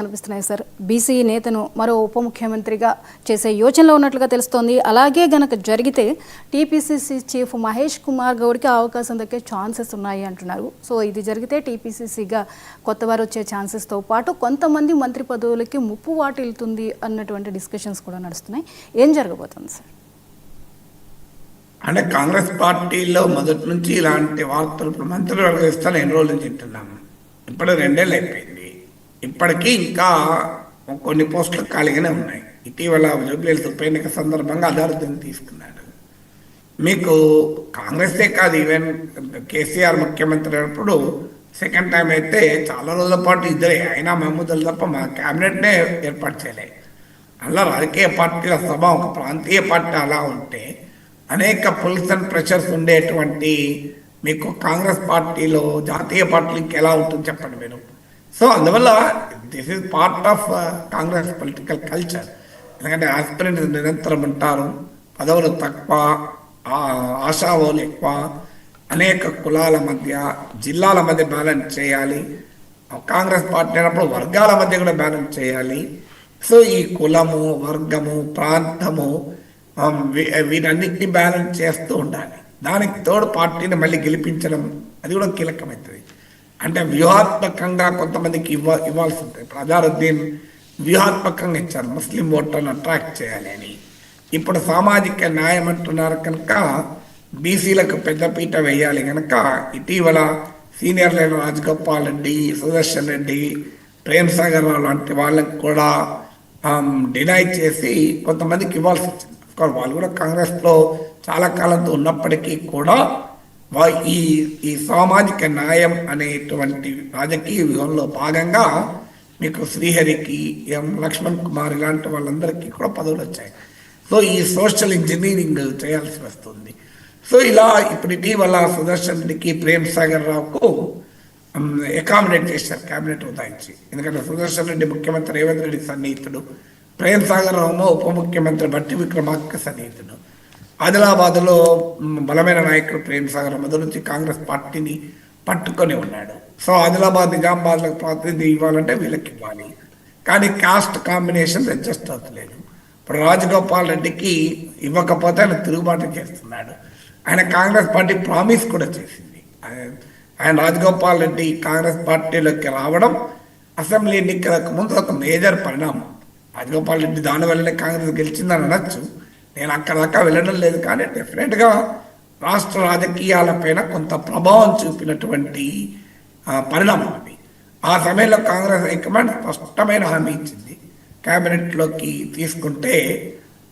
అనిపిస్తున్నాయి sir. BC నేతను మరో ఉప ముఖ్యమంత్రిగా చేసే యోచనలో ఉన్నట్లుగా తెలుస్తోంది. అలాగే గనక జరిగితే టీపీసీసీ చీఫ్ మహేష్ కుమార్ గౌడ్కి అవకాశం దక్కే ఛాన్సెస్ ఉన్నాయి అంటున్నారు. సో ఇది జరిగితే టీపీసీసీగా కొత్త వారు వచ్చే ఛాన్సెస్తో పాటు కొంతమంది మంత్రి పదవులకి ముప్పు వాటిల్లుతుంది అన్నటువంటి డిస్కషన్స్ కూడా నడుస్తున్నాయి. ఏం జరగబోతుంది సార్? అంటే కాంగ్రెస్ పార్టీలో మొదటి నుంచి ఇలాంటి వార్తలు మంత్రివర్గ ఇస్తాను ఎన్ని రోజులు నుంచి తింటున్నాము. ఇప్పుడు 2 ఏళ్ళు అయిపోయింది. ఇప్పటికీ ఇంకా కొన్ని పోస్టులు ఖాళీగానే ఉన్నాయి. ఇటీవల జూబ్లీహిల్స్ ఉప ఎన్నిక సందర్భంగా అదారుద్దీన్ తీసుకున్నాడు. మీకు కాంగ్రెసే కాదు, ఈవెన్ కేసీఆర్ ముఖ్యమంత్రి అయినప్పుడు సెకండ్ టైం అయితే చాలా రోజుల పాటు ఇద్దరే, అయినా మహమూదులు తప్ప మా క్యాబినెట్నే ఏర్పాటు చేయలేదు. అలా రాజకీయ పార్టీల సభ ఒక ప్రాంతీయ పార్టీ అలా ఉంటే అనేక పుల్స్ అండ్ ప్రెషర్స్ ఉండేటువంటి మీకు కాంగ్రెస్ పార్టీలో జాతీయ పార్టీలకి ఎలా ఉంటుంది చెప్పండి మీరు. సో అందువల్ల this is part of Congress political culture. ఎందుకంటే ఆస్పిరెంట్స్ నిరంతరం ఉంటారు, పదవులు తక్కువ, ఆశావాలు ఎక్కువ, అనేక కులాల మధ్య జిల్లాల మధ్య బ్యాలెన్స్ చేయాలి. కాంగ్రెస్ పార్టీ అయినప్పుడు వర్గాల మధ్య కూడా బ్యాలెన్స్ చేయాలి. సో ఈ కులము, వర్గము, ప్రాంతము వీటన్నిటిని బ్యాలెన్స్ చేస్తూ ఉండాలి. దానికి తోడు పార్టీని మళ్ళీ గెలిపించడం అది కూడా కీలకమవుతుంది. అంటే వ్యూహాత్మకంగా కొంతమందికి ఇవ్వాల్సి ఉంటుంది. ఇప్పుడు అజారుద్దీన్ వ్యూహాత్మకంగా ఇచ్చారు ముస్లిం ఓటర్లను అట్రాక్ట్ చేయాలి అని. ఇప్పుడు సామాజిక న్యాయం అంటున్నారు కనుక బీసీలకు పెద్దపీట వేయాలి కనుక ఇటీవల సీనియర్ లీడర్ రాజగోపాల్ రెడ్డి, సుదర్శన్ రెడ్డి, ప్రేమ్ సాగర్ రావు లాంటి వాళ్ళకి కూడా డినై చేసి కొంతమందికి ఇవ్వాల్సి వచ్చింది. వాళ్ళు కూడా కాంగ్రెస్లో చాలా కాలంతో ఉన్నప్పటికీ కూడా ఈ సామాజిక న్యాయం అనేటువంటి రాజకీయ వ్యూహంలో భాగంగా మీకు శ్రీహరికి, లక్ష్మణ్ కుమార్ ఇలాంటి వాళ్ళందరికీ కూడా పదవులు వచ్చాయి. సో ఈ సోషల్ ఇంజనీరింగ్ చేయాల్సి వస్తుంది. సో ఇలా ఇప్పుడు ఇటీవల సుదర్శన్ రెడ్డికి, ప్రేమ్ సాగర్ రావుకు అకామిడేట్ చేశారు క్యాబినెట్ ఉదాయించి. ఎందుకంటే సుదర్శన్ రెడ్డి ముఖ్యమంత్రి రేవంత్ రెడ్డి సన్నిహితుడు, ప్రేమ్ సాగర్ రావు ఉప ముఖ్యమంత్రి బట్టి విక్రమార్క సన్నిహితుడు. ఆదిలాబాద్లో బలమైన నాయకుడు ప్రేమ్ సాగర్ మొదటి నుంచి కాంగ్రెస్ పార్టీని పట్టుకొని ఉన్నాడు. సో ఆదిలాబాద్, నిజామాబాద్లకు ప్రాతినిధ్యం ఇవ్వాలంటే వీళ్ళకి ఇవ్వాలి. కానీ కాస్ట్ కాంబినేషన్ అడ్జస్ట్ అవుతలేదు. ఇప్పుడు రాజగోపాల్ రెడ్డికి ఇవ్వకపోతే ఆయన తిరుగుబాటు చేస్తున్నాడు. ఆయన కాంగ్రెస్ పార్టీ ప్రామిస్ కూడా చేసింది. ఆయన రాజగోపాల్ రెడ్డి కాంగ్రెస్ పార్టీలోకి రావడం అసెంబ్లీ ఎన్నికలకు ముందు ఒక మేజర్ పరిణామం. రాజగోపాల్ రెడ్డి దానివల్లనే కాంగ్రెస్ గెలిచిందని అనొచ్చు. నేను అక్కడ దాకా వెళ్ళడం లేదు, కానీ డెఫినెట్గా రాష్ట్ర రాజకీయాలపైన కొంత ప్రభావం చూపినటువంటి పరిణామం అది. ఆ సమయంలో కాంగ్రెస్ హైకమాండ్ స్పష్టమైన హామీ ఇచ్చింది, క్యాబినెట్లోకి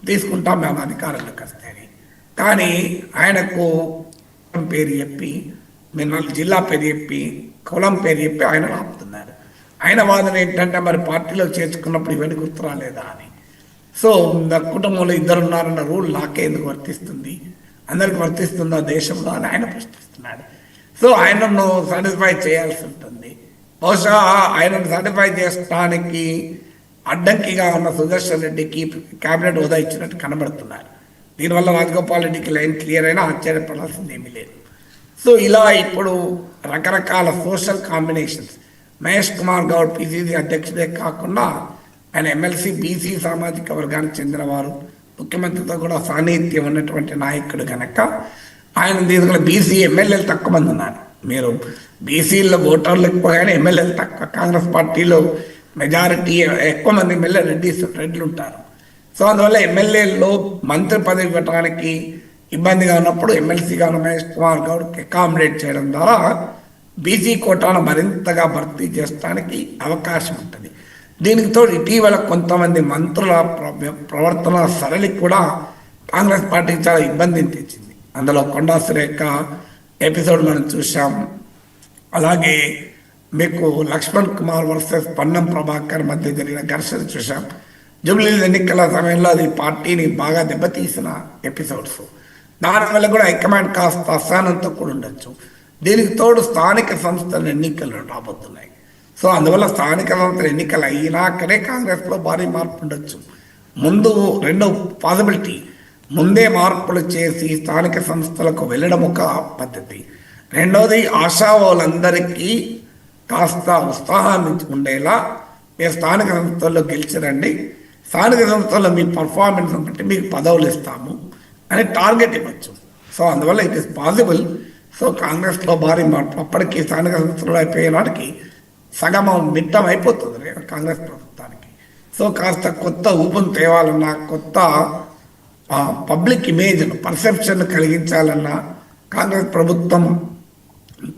తీసుకుంటాం మేము అధికారంలోకి వస్తాయని. కానీ ఆయనకు పేరు చెప్పి, జిల్లా పేరు చెప్పి, కులం పేరు చెప్పి ఆయన ఆపుతున్నారు. ఆయన వాదన ఏంటంటే మరి పార్టీలో చేర్చుకున్నప్పుడు ఇవన్నీ గుర్తు రాలేదా అని. సో కుటుంబంలో 2 ఉన్నారన్న రూల్ నాకే ఎందుకు వర్తిస్తుంది, అందరికి వర్తిస్తుందా దేశంలో అని ఆయన ప్రశ్నిస్తున్నాడు. సో ఆయనను సాటిస్ఫై చేయాల్సి ఉంటుంది. బహుశా ఆయనను సాటిస్ఫై చేయడానికి అడ్డంకిగా ఉన్న సుదర్శన్ రెడ్డికి క్యాబినెట్ హోదా ఇచ్చినట్టు కనబడుతున్నారు. దీనివల్ల రాజగోపాల్ రెడ్డికి లైన్ క్లియర్ అయినా ఆశ్చర్యపడాల్సింది ఏమీ లేదు. సో ఇలా ఇప్పుడు రకరకాల social combinations, Mahesh Kumar Goud PCC అధ్యక్షుడే కాకుండా ఆయన ఎమ్మెల్సీ బీసీ సామాజిక వర్గానికి చెందినవారు, ముఖ్యమంత్రితో కూడా సాన్నిహిత్యం ఉన్నటువంటి నాయకుడు కనుక ఆయన దీనిలో బీసీ ఎమ్మెల్యేలు తక్కువ మంది ఉన్నారు. మీరు బీసీలో ఓటర్లు ఎక్కువ కానీ ఎమ్మెల్యేలు తక్కువ. కాంగ్రెస్ పార్టీలో మెజారిటీ ఎక్కువ మంది ఎమ్మెల్యే రెడ్లు ఉంటారు. సో అందువల్ల ఎమ్మెల్యేల్లో మంత్రి పదవి ఇవ్వడానికి ఇబ్బందిగా ఉన్నప్పుడు ఎమ్మెల్సీగా ఉన్న మహేష్ కుమార్ గౌడ్కి అకామిడేట్ చేయడం ద్వారా బీసీ కోటాను మరింతగా భర్తీ చేయడానికి అవకాశం ఉంటుంది. దీనికి తోడు ఇటీవల కొంతమంది మంత్రుల ప్రవర్తన సరళి కూడా కాంగ్రెస్ పార్టీకి చాలా ఇబ్బందిని తెచ్చింది. అందులో కొండా సురేఖ ఎపిసోడ్ మనం చూసాం. అలాగే మీకు లక్ష్మణ్ కుమార్ వర్సెస్ పొన్నం ప్రభాకర్ మధ్య జరిగిన ఘర్షణ చూసాం. జూబ్లీహిల్స్ ఎన్నికల సమయంలో అది పార్టీని బాగా దెబ్బతీసిన ఎపిసోడ్స్. దానివల్ల కూడా హైకమాండ్ కాస్త అసహనంతో కూడా ఉండొచ్చు. దీనికి తోడు స్థానిక సంస్థల ఎన్నికలు రాబోతున్నాయి. సో అందువల్ల స్థానిక సంస్థల ఎన్నికలు అయినాకనే కాంగ్రెస్లో భారీ మార్పు ఉండొచ్చు. ముందు రెండో పాసిబిలిటీ, ముందే మార్పులు చేసి స్థానిక సంస్థలకు వెళ్ళడం ఒక పద్ధతి. రెండోది ఆశావాళ్ళందరికీ కాస్త ఉత్సాహాన్ని ఉండేలా మీరు స్థానిక సంస్థల్లో గెలిచిరండి, స్థానిక సంస్థల్లో మీ పర్ఫార్మెన్స్ బట్టి మీకు పదవులు ఇస్తాము అని టార్గెట్ ఇవ్వచ్చు. సో అందువల్ల ఇట్ ఈస్ పాసిబుల్. సో కాంగ్రెస్లో భారీ మార్పు అప్పటికి స్థానిక సంస్థలు అయిపోయే నాటికి సగం మిట్టం అయిపోతుంది కాంగ్రెస్ ప్రభుత్వానికి. సో కాస్త కొత్త ఊపును తేవాలన్నా, కొత్త పబ్లిక్ ఇమేజ్ను, పర్సెప్షన్ కలిగించాలన్నా, కాంగ్రెస్ ప్రభుత్వం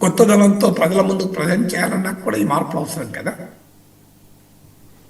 కొత్తదనంతో ప్రజల ముందుకు ప్రజెంట్ చేయాలన్నా కూడా ఈ మార్పు అవసరం కదా.